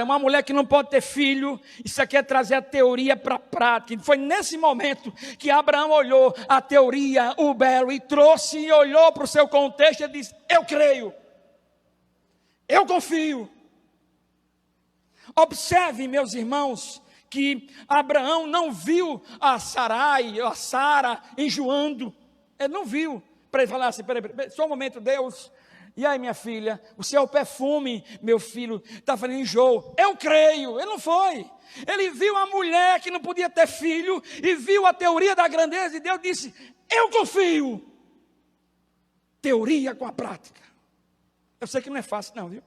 uma mulher que não pode ter filho, isso aqui é trazer a teoria para a prática. E foi nesse momento que Abraão olhou a teoria, o belo, e trouxe e olhou para o seu contexto e disse: eu creio, eu confio. Observe, meus irmãos, que Abraão não viu a Sarai, a Sara enjoando. Ele não viu. Para ele falar assim: peraí, só um momento, Deus. E aí, minha filha, o seu perfume, meu filho, está fazendo enjoo. Eu creio. Ele não foi. Ele viu a mulher que não podia ter filho e viu a teoria da grandeza de Deus e disse: eu confio. Teoria com a prática. Eu sei que não é fácil não, viu?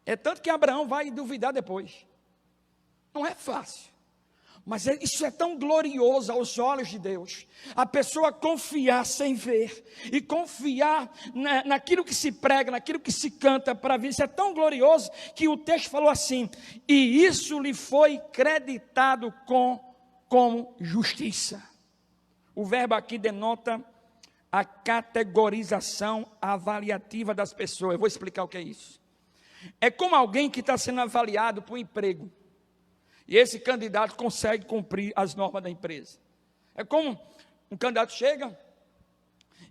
É tanto que Abraão vai duvidar depois. Não é fácil. Mas isso é tão glorioso aos olhos de Deus. A pessoa confiar sem ver. E confiar naquilo que se prega, naquilo que se canta para vir. Isso é tão glorioso que o texto falou assim: e isso lhe foi creditado como justiça. O verbo aqui denota a categorização avaliativa das pessoas. Eu vou explicar o que é isso. É como alguém que está sendo avaliado por um emprego. E esse candidato consegue cumprir as normas da empresa. É como um candidato chega,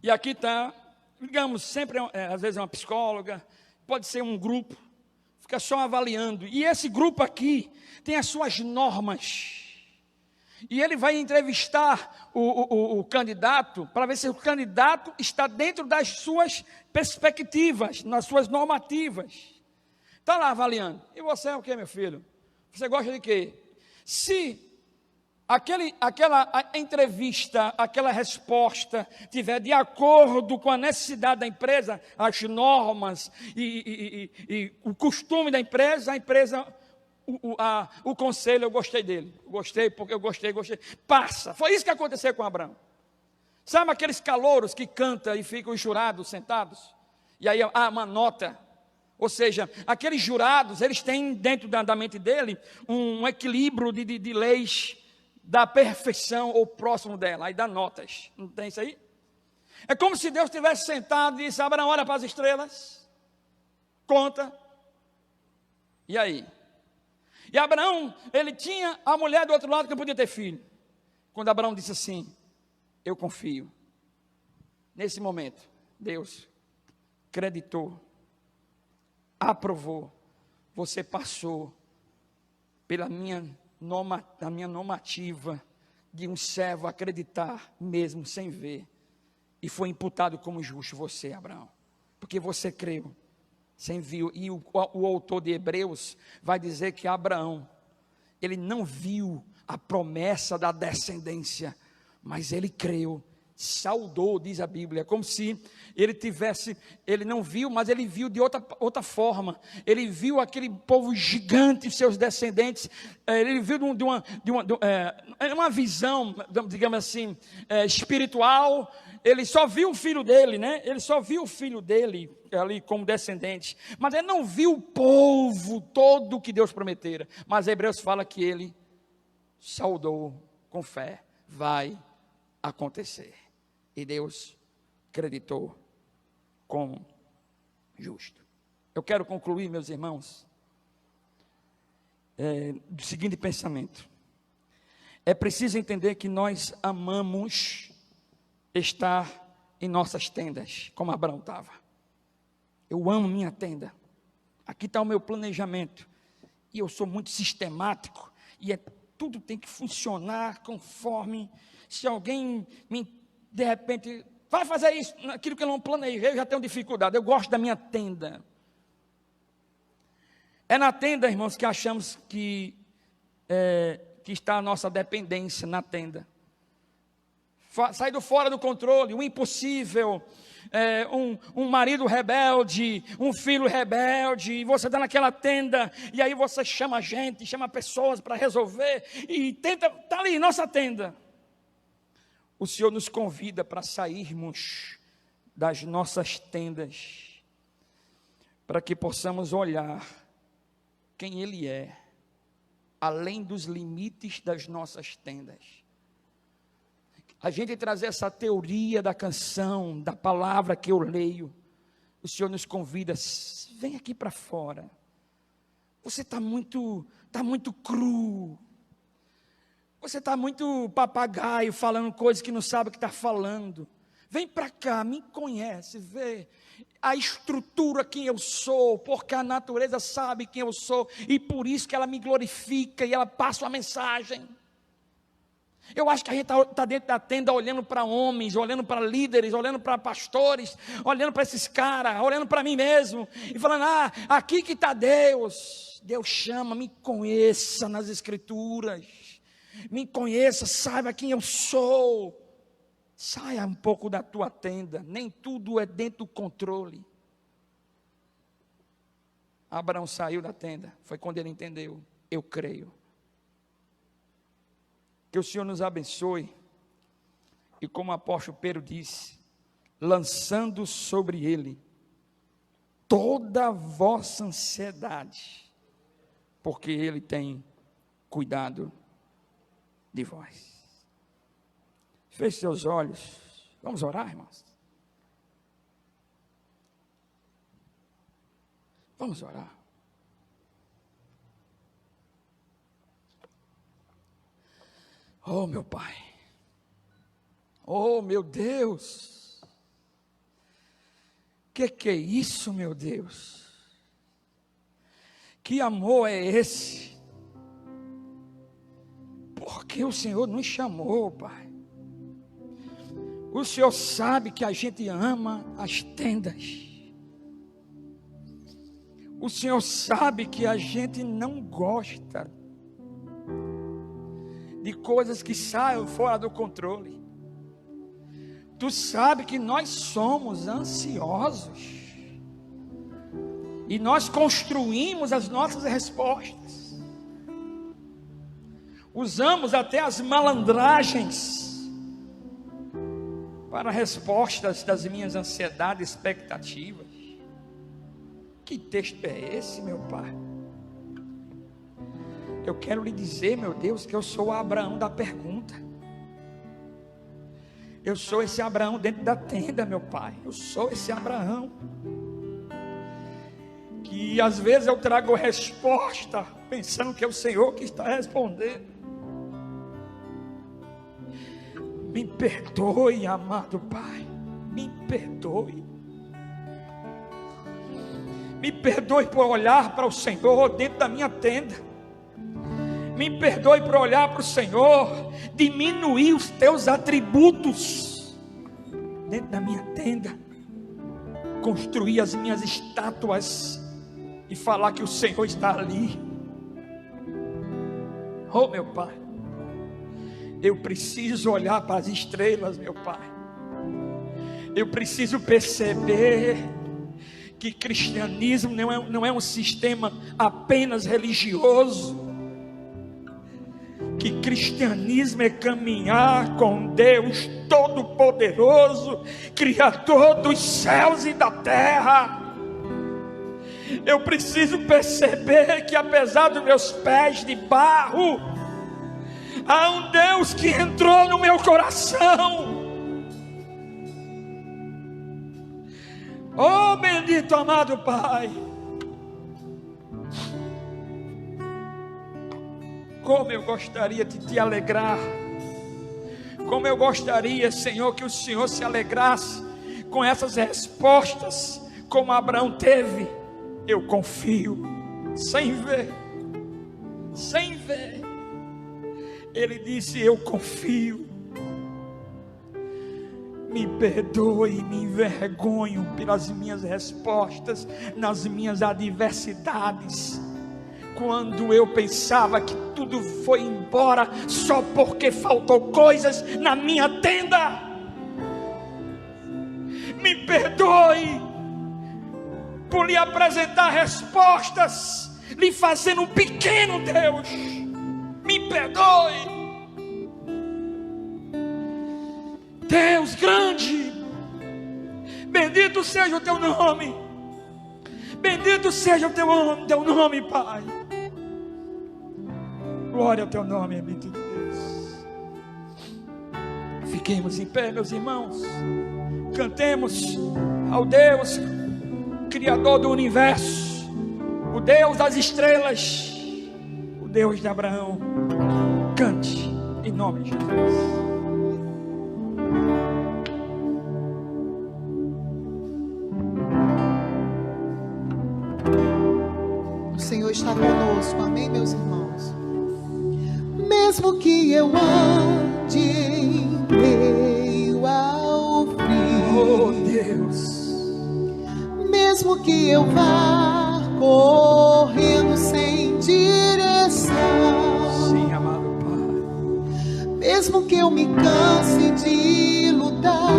e aqui está, digamos, sempre, às vezes é uma psicóloga, pode ser um grupo, fica só avaliando. E esse grupo aqui tem as suas normas. E ele vai entrevistar o candidato, para ver se o candidato está dentro das suas perspectivas, nas suas normativas. Está lá avaliando. E você é o que, meu filho? Você gosta de quê? Se aquela entrevista, aquela resposta tiver de acordo com a necessidade da empresa, as normas e o costume da empresa, o conselho, eu gostei dele. Gostei porque eu gostei. Passa. Foi isso que aconteceu com Abraão. Sabe aqueles calouros que cantam e ficam enxurados, sentados? E aí há uma nota. Ou seja, aqueles jurados, eles têm dentro da mente dele um equilíbrio de leis da perfeição ou próximo dela. Aí dá notas. Não tem isso aí? É como se Deus tivesse sentado e disse: Abraão, olha para as estrelas, conta. E aí? E Abraão, ele tinha a mulher do outro lado que não podia ter filho. Quando Abraão disse assim: eu confio. Nesse momento, Deus creditou, aprovou, você passou pela minha normativa de um servo acreditar mesmo sem ver, e foi imputado como justo você, Abraão, porque você creu sem ver. E o autor de Hebreus vai dizer que Abraão, ele não viu a promessa da descendência, mas ele creu, saudou, diz a Bíblia, como se ele não viu, mas ele viu de outra forma. Ele viu aquele povo gigante, seus descendentes. Ele viu de uma visão, digamos assim, espiritual. Ele só viu o filho dele, né? Ele só viu o filho dele ali como descendente, mas ele não viu o povo todo que Deus prometera. Mas Hebreus fala que ele saudou com fé: vai acontecer. E Deus acreditou como justo. Eu quero concluir, meus irmãos, do seguinte pensamento: é preciso entender que nós amamos estar em nossas tendas, como Abraão estava. Eu amo minha tenda. Aqui está o meu planejamento. E eu sou muito sistemático. E tudo tem que funcionar conforme. Se alguém de repente vai fazer isso, aquilo que eu não planejei, eu já tenho dificuldade. Eu gosto da minha tenda. É na tenda, irmãos, que achamos que está a nossa dependência, na tenda. Saindo fora do controle, o impossível, um marido rebelde, um filho rebelde, e você está naquela tenda, e aí você chama gente, chama pessoas para resolver, e tenta, está ali, nossa tenda. O Senhor nos convida para sairmos das nossas tendas, para que possamos olhar quem Ele é, além dos limites das nossas tendas. A gente trazer essa teoria da canção, da palavra que eu leio, o Senhor nos convida, vem aqui para fora. Você está muito cru. Você está muito papagaio, falando coisas que não sabe o que está falando. Vem para cá, me conhece, vê a estrutura quem eu sou, porque a natureza sabe quem eu sou, e por isso que ela me glorifica, e ela passa uma mensagem. Eu acho que a gente está dentro da tenda olhando para homens, olhando para líderes, olhando para pastores, olhando para esses caras, olhando para mim mesmo, e falando, aqui que está Deus. Deus chama, me conheça nas escrituras, me conheça, saiba quem eu sou. Saia um pouco da tua tenda, nem tudo é dentro do controle. Abraão saiu da tenda, foi quando ele entendeu, eu creio. Que o Senhor nos abençoe, e como o apóstolo Pedro disse, lançando sobre ele toda a vossa ansiedade, porque ele tem cuidado de vós. Feche seus olhos, vamos orar, irmãos? Vamos orar. Oh, meu Pai, oh, meu Deus, que é isso, meu Deus? Que amor é esse? Porque o Senhor nos chamou, Pai. O Senhor sabe que a gente ama as tendas. O Senhor sabe que a gente não gosta de coisas que saiam fora do controle. Tu sabe que nós somos ansiosos. E nós construímos as nossas respostas. Usamos até as malandragens para respostas das minhas ansiedades e expectativas. Que texto é esse, meu Pai? Eu quero lhe dizer, meu Deus, que eu sou o Abraão da pergunta. Eu sou esse Abraão dentro da tenda, meu Pai. Eu sou esse Abraão. Que às vezes eu trago resposta, pensando que é o Senhor que está respondendo. Me perdoe, amado Pai. Me perdoe. Me perdoe por olhar para o Senhor dentro da minha tenda. Me perdoe por olhar para o Senhor, diminuir os teus atributos dentro da minha tenda, construir as minhas estátuas e falar que o Senhor está ali. Oh, meu Pai, eu preciso olhar para as estrelas, meu Pai. Eu preciso perceber que cristianismo não é um sistema apenas religioso. Que cristianismo é caminhar com Deus Todo-Poderoso, Criador dos céus e da terra. Eu preciso perceber que apesar dos meus pés de barro, há um Deus que entrou no meu coração. Oh, bendito amado Pai. Como eu gostaria de te alegrar. Como eu gostaria, Senhor, que o Senhor se alegrasse com essas respostas, como Abraão teve. Eu confio, sem ver. Sem ver. Ele disse, eu confio. Me perdoe, me envergonho pelas minhas respostas, nas minhas adversidades. Quando eu pensava que tudo foi embora só porque faltou coisas na minha tenda. Me perdoe por lhe apresentar respostas, lhe fazendo um pequeno Deus. Me perdoe. Deus grande, bendito seja o teu nome. Bendito seja o teu nome, Pai. Glória ao teu nome, bendito Deus. Fiquemos em pé, meus irmãos. Cantemos ao Deus Criador do universo, o Deus das estrelas, o Deus de Abraão. Cante em nome de Jesus. O Senhor está conosco, amém, meus irmãos? Mesmo que eu ande em meio ao frio, Oh Deus, mesmo que eu vá correndo sem direção, sim, amado Pai, mesmo que eu me canse de lutar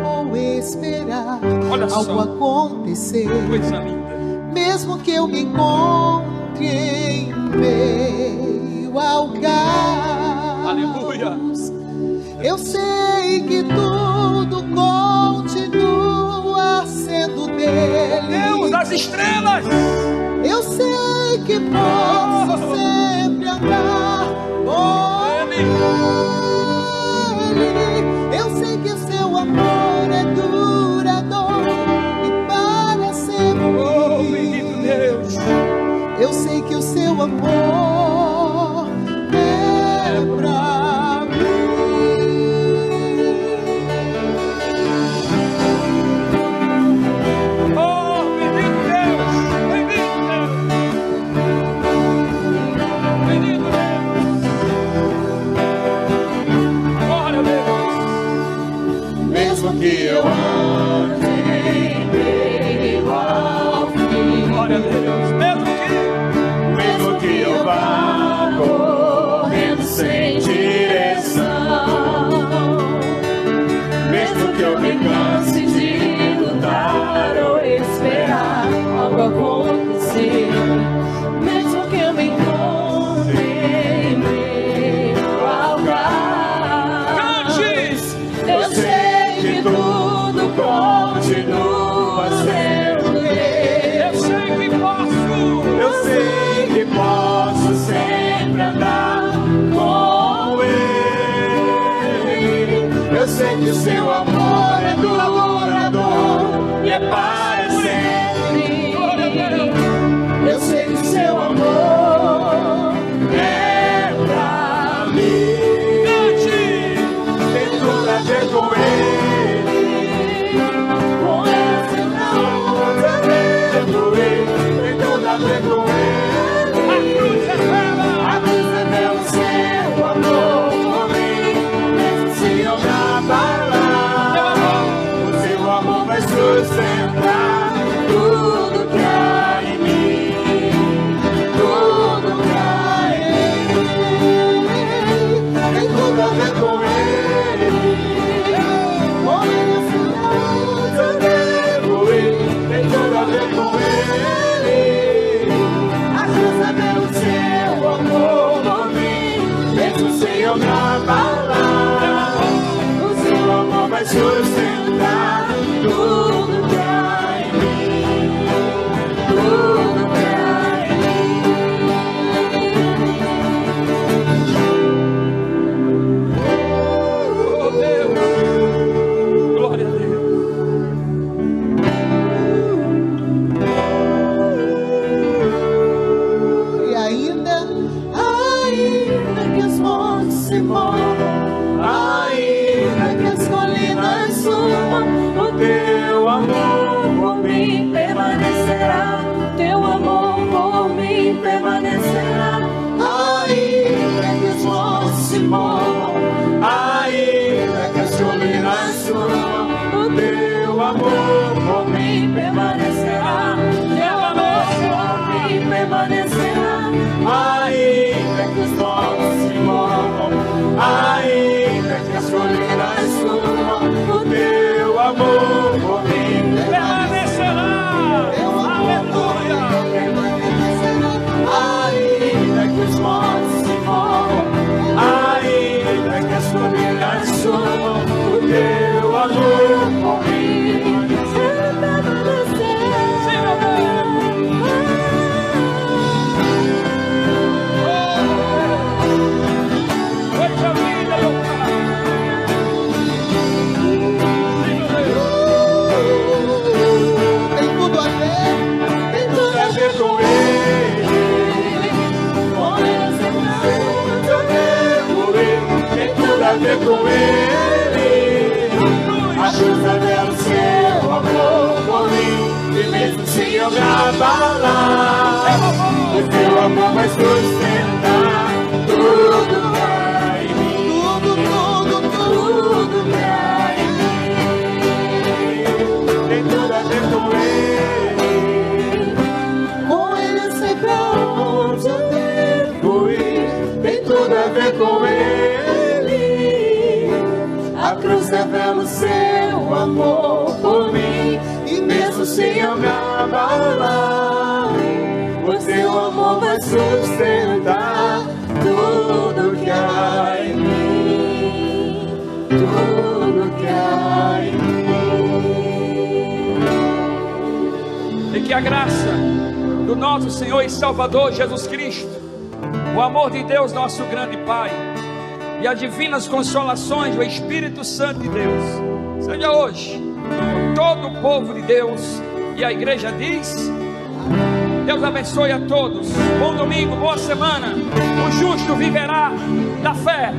ou esperar olha algo só, acontecer, coisa linda. mesmo que eu me encontre em meio ao caos, Aleluia. eu sei que tudo continua sendo dele. Deus das estrelas, Eu sei que posso sempre andar com ele. Eu sei que o seu amor é duradouro e para sempre. oh bendito Deus. Eu sei que o seu amor é pra mim. Oh bendito Deus, bendito Deus, bendito Deus. Glória a Deus. Mesmo que eu ande em meio ao fim, Glória a Deus. mesmo que eu vá correndo sem direção, mesmo que eu me canse de lutar ou esperar algo acontecer, mesmo que eu me encontre em meio ao caos, eu sei que tudo continua sendo dele. Eu sei que posso. Eu sei que posso sempre andar com ele. Eu sei que o seu amor é duradouro e é para sempre. Eu sei que o seu amor é pra mim. Tem tudo a ver com ele. Com esse não tem a ver com ele. Tem tudo a ver com ele. A cruz é belo, seu amor por mim. Mesmo se eu trabalhar, o seu amor vai sustentar tudo que há em mim. Tudo que há em mim. Tem tudo a ver com ele. Com esse não eu devo ir. Tem tudo a ver com ele. A cruz é belo, seu amor por mim. Mesmo sem eu trabalhar, o seu amor vai sustentar tudo que há em mim. Tudo que há em Oh Deus, glória a Deus. E ainda que os montes se movam, ainda que as colinas subam, o teu amor por mim permanecerá. Teu amor por mim permanecerá. Ainda que os montes se movam, ainda que as colinas subam, o teu amor por mim permanecerá. Teu amor por mim permanecerá. Ainda que os montes se movam, ainda que as colinas subam, o teu amor por mim Permanecerá. teu amor por mim permanecerá. Ainda que os montes se movam, ainda que as colinas subam, o teu amor por mim permanecerá. Sim, meu Deus. Senhor me abalar, o teu amor vai sustentar tudo que há em mim. Tudo que há em mim. Tem tudo a ver com Ele. Com Ele eu sei pra onde eu devo ir. Tem tudo a ver com Ele. A cruz revela o seu amor por mim. E mesmo sem eu me abalar, o teu amor vai sustentar tudo que há em mim. Tudo que há em mim. E que a graça do nosso Senhor e Salvador Jesus Cristo, o amor de Deus, nosso grande Pai, e as divinas consolações do Espírito Santo de Deus, seja hoje com todo o povo de Deus. E a igreja diz: Deus abençoe a todos. Bom domingo, boa semana. O justo viverá da fé.